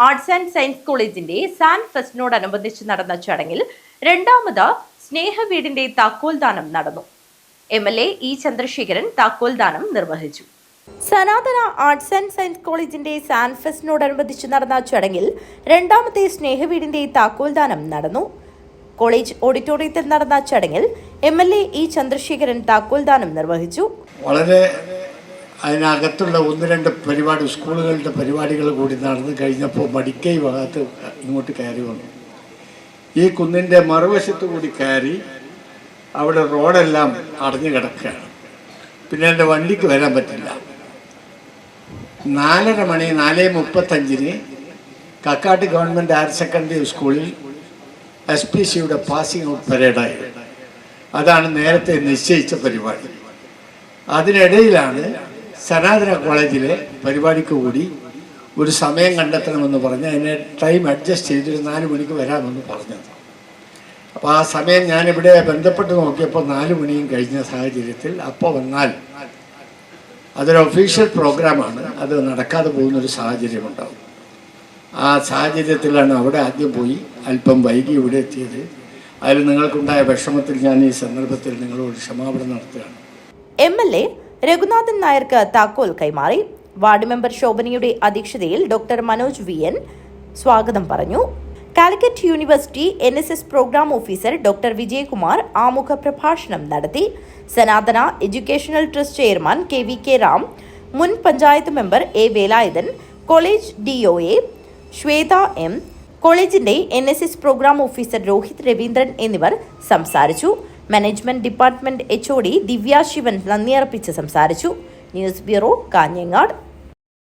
Arts and science കോളേജിന്റെ San ഫെസ്റ്റിനോടനുബന്ധിച്ച് നടന്ന ചടങ്ങിൽ രണ്ടാമത് സ്നേഹവീടിന്റെ താക്കോൽദാനം നടന്നു. MLA E. ചന്ദ്രശേഖരൻ താക്കോൽദാനം നിർവഹിച്ചു. സനാതന ആർട്സ് ആൻഡ് സയൻസ് കോളേജിന്റെ സാൻ ഫെസ്റ്റിനോടനുബന്ധിച്ച് നടന്ന ചടങ്ങിൽ രണ്ടാമത്തെ സ്നേഹവീടിന്റെ താക്കോൽദാനം നടന്നു. കോളേജ് ഓഡിറ്റോറിയത്തിൽ നടന്ന ചടങ്ങിൽ MLA E. ചന്ദ്രശേഖരൻ താക്കോൽദാനം നിർവഹിച്ചു. വളരെ അതിനകത്തുള്ള ഒന്ന് രണ്ട് സ്കൂളുകളുടെ പരിപാടികൾ കൂടി നടന്നു കഴിഞ്ഞപ്പോൾ മടിക്കൈ ഭാഗത്ത് ഇങ്ങോട്ട് കയറി വന്നു. ഈ കുന്നിൻ്റെ മറുവശത്ത് കൂടി കയറി അവിടെ റോഡെല്ലാം അടഞ്ഞു കിടക്കുകയാണ്. പിന്നെ എൻ്റെ വണ്ടിക്ക് വരാൻ പറ്റില്ല. 4:35 കക്കാട്ട് ഗവൺമെൻറ് ഹയർ സെക്കൻഡറി സ്കൂളിൽ SPCയുടെ പാസിംഗ് ഔട്ട് പരേഡായി. അതാണ് നേരത്തെ നിശ്ചയിച്ച പരിപാടി. അതിനിടയിലാണ് സനാതന കോളേജിലെ പരിപാടിക്ക് കൂടി ഒരു സമയം കണ്ടെത്തണമെന്ന് പറഞ്ഞ് അതിനെ ടൈം അഡ്ജസ്റ്റ് ചെയ്തൊരു 4 മണിക്ക് വരാമെന്ന് പറഞ്ഞത്. അപ്പോൾ ആ സമയം ഞാനിവിടെ ബന്ധപ്പെട്ട് നോക്കിയപ്പോൾ 4 മണിയും കഴിഞ്ഞ സാഹചര്യത്തിൽ അപ്പോൾ വന്നാൽ അതൊരു ഒഫീഷ്യൽ പ്രോഗ്രാമാണ്, അത് നടക്കാതെ പോകുന്നൊരു സാഹചര്യമുണ്ടാകും. ആ സാഹചര്യത്തിലാണ് അവിടെ ആദ്യം പോയി അല്പം വൈകി ഇവിടെ എത്തിയത്. അതിൽ നിങ്ങൾക്കുണ്ടായ വിഷമത്തിൽ ഞാൻ ഈ സന്ദർഭത്തിൽ നിങ്ങളോട് ക്ഷമാപണം നടത്തുകയാണ്. MLA രഘുനാഥൻ നായർക്ക് താക്കോൽ കൈമാറി. വാർഡ് മെമ്പർ ശോഭനയുടെ അധ്യക്ഷതയിൽ ഡോക്ടർ മനോജ് VN സ്വാഗതം പറഞ്ഞു. Calicut university NSS programme officer doctor Vijayakumar ആമുഖ പ്രഭാഷണം നടത്തി. Sanatana educational trust chairman KVK Ram, മുൻ panchayat member A. Velayudhan, college DOA Shwetha M, കോളേജിന്റെ NSS programme officer Rohith Raveendran എന്നിവർ സംസാരിച്ചു. Management department HOD Divya Shivan നന്ദി അർപ്പിച്ച് സംസാരിച്ചു. News bureau, Kanhangad.